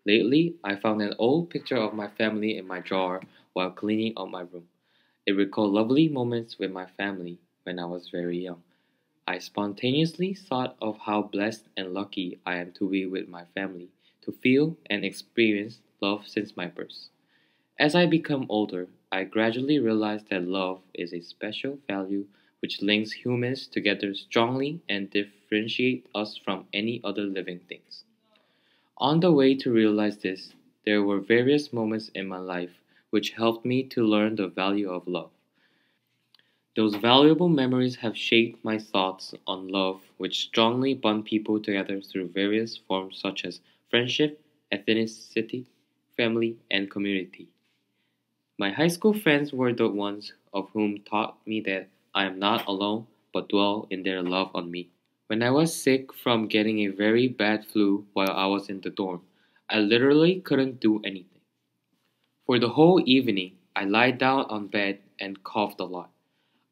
Lately, I found an old picture of my family in my drawer while cleaning out my room. It recalled lovely moments with my family when I was very young. I spontaneously thought of how blessed and lucky I am to be with my family, to feel and experience love since my birth. As I become older, I gradually realized that love is a special value which links humans together strongly and differentiates us from any other living things. On the way to realize this, there were various moments in my life which helped me to learn the value of love. Those valuable memories have shaped my thoughts on love, which strongly bond people together through various forms such as friendship, ethnicity, family, and community. My high school friends were the ones of whom taught me that I am not alone but dwell in their love on me. When I was sick from getting a very bad flu while I was in the dorm, I literally couldn't do anything. For the whole evening, I lied down on bed and coughed a lot.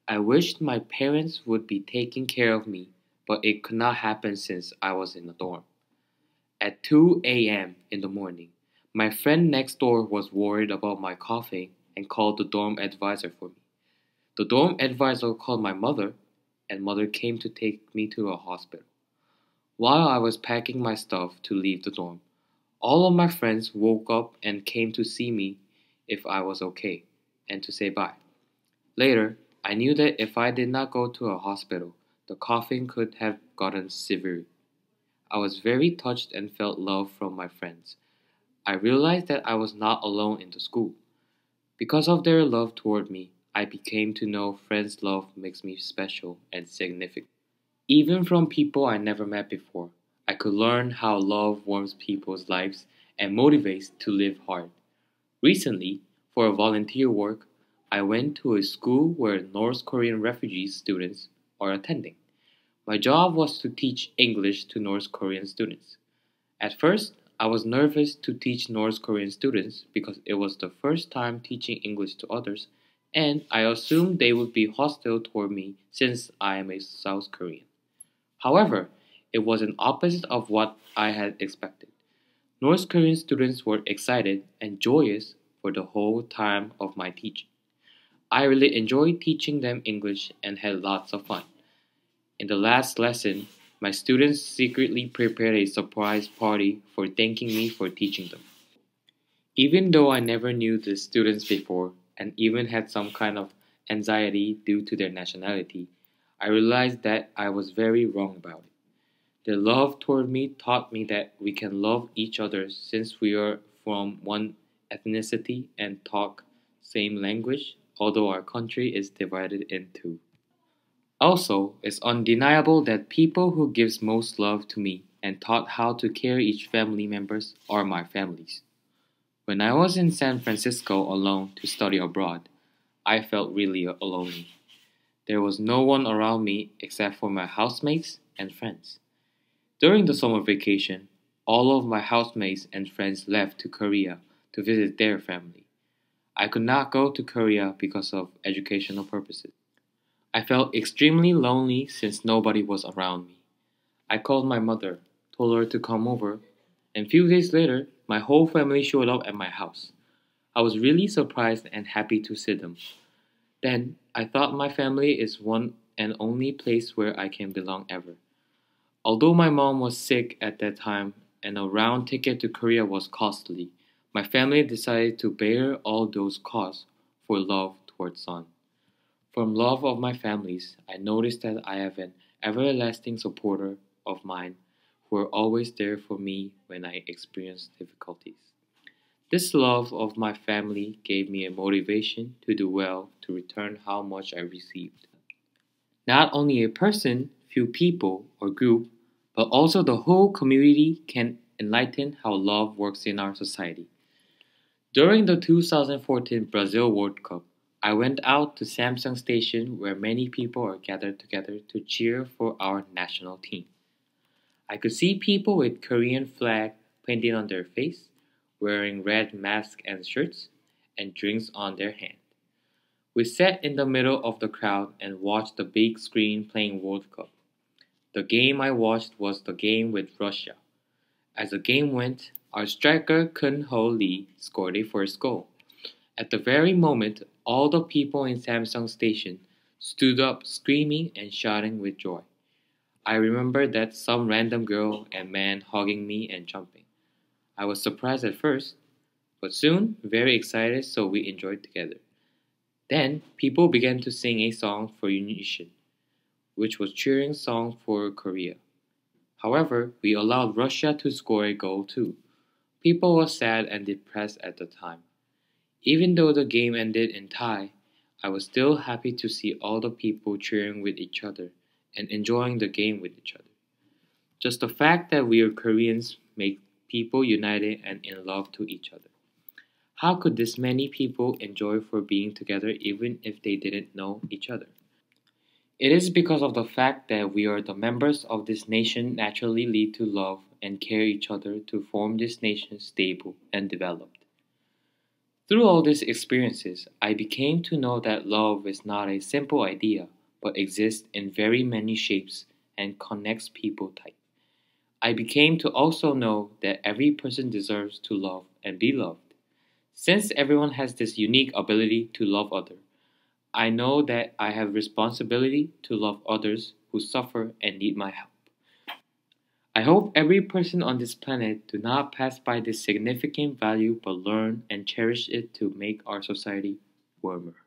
I wished my parents would be taking care of me, but it could not happen since I was in the dorm. At 2 a.m. in the morning, my friend next door was worried about my coughing and called the dorm advisor for me. The dorm advisor called my mother, and mother came to take me to a hospital. While I was packing my stuff to leave the dorm, all of my friends woke up and came to see me if I was okay and to say bye. Later, I knew that if I did not go to a hospital, the coughing could have gotten severe. I was very touched and felt love from my friends. I realized that I was not alone in the school. Because of their love toward me, I became to know friends' love makes me special and significant. Even from people I never met before, I could learn how love warms people's lives and motivates to live hard. Recently, for volunteer work, I went to a school where North Korean refugee students are attending. My job was to teach English to North Korean students. At first, I was nervous to teach North Korean students because it was the first time teaching English to others, and I assumed they would be hostile toward me since I am a South Korean. However, it was an opposite of what I had expected. North Korean students were excited and joyous for the whole time of my teaching. I really enjoyed teaching them English and had lots of fun. In the last lesson, my students secretly prepared a surprise party for thanking me for teaching them. Even though I never knew the students before and even had some kind of anxiety due to their nationality, I realized that I was very wrong about it. Their love toward me taught me that we can love each other since we are from one ethnicity and talk same language, although our country is divided in two. Also, it's undeniable that people who gives most love to me and taught how to care each family members are my families. When I was in San Francisco alone to study abroad, I felt really alone. There was no one around me except for my housemates and friends. During the summer vacation, all of my housemates and friends left to Korea to visit their family. I could not go to Korea because of educational purposes. I felt extremely lonely since nobody was around me. I called my mother, told her to come over, and few days later, my whole family showed up at my house. I was really surprised and happy to see them. Then, I thought my family is one and only place where I can belong ever. Although my mom was sick at that time and a round ticket to Korea was costly, my family decided to bear all those costs for love towards son. From love of my families, I noticed that I have an everlasting supporter of mine who are always there for me when I experience difficulties. This love of my family gave me a motivation to do well to return how much I received. Not only a person, few people, or group, but also the whole community can enlighten how love works in our society. During the 2014 Brazil World Cup, I went out to Samsung Station where many people are gathered together to cheer for our national team. I could see people with Korean flag painted on their face, wearing red masks and shirts, and drinks on their hand. We sat in the middle of the crowd and watched the big screen playing World Cup. The game I watched was the game with Russia. As the game went, our striker Kun Ho Lee scored a first goal. At the very moment, all the people in Samsung Station stood up screaming and shouting with joy. I remember that some random girl and man hugging me and jumping. I was surprised at first, but soon very excited, so we enjoyed together. Then people began to sing a song for Unition, which was cheering song for Korea. However, we allowed Russia to score a goal too. People were sad and depressed at the time. Even though the game ended in tie, I was still happy to see all the people cheering with each other and enjoying the game with each other. Just the fact that we are Koreans make people united and in love to each other. How could this many people enjoy for being together even if they didn't know each other? It is because of the fact that we are the members of this nation naturally lead to love and care each other to form this nation stable and developed. Through all these experiences, I became to know that love is not a simple idea, but exists in very many shapes and connects people tight. I became to also know that every person deserves to love and be loved. Since everyone has this unique ability to love others, I know that I have responsibility to love others who suffer and need my help. I hope every person on this planet do not pass by this significant value but learn and cherish it to make our society warmer.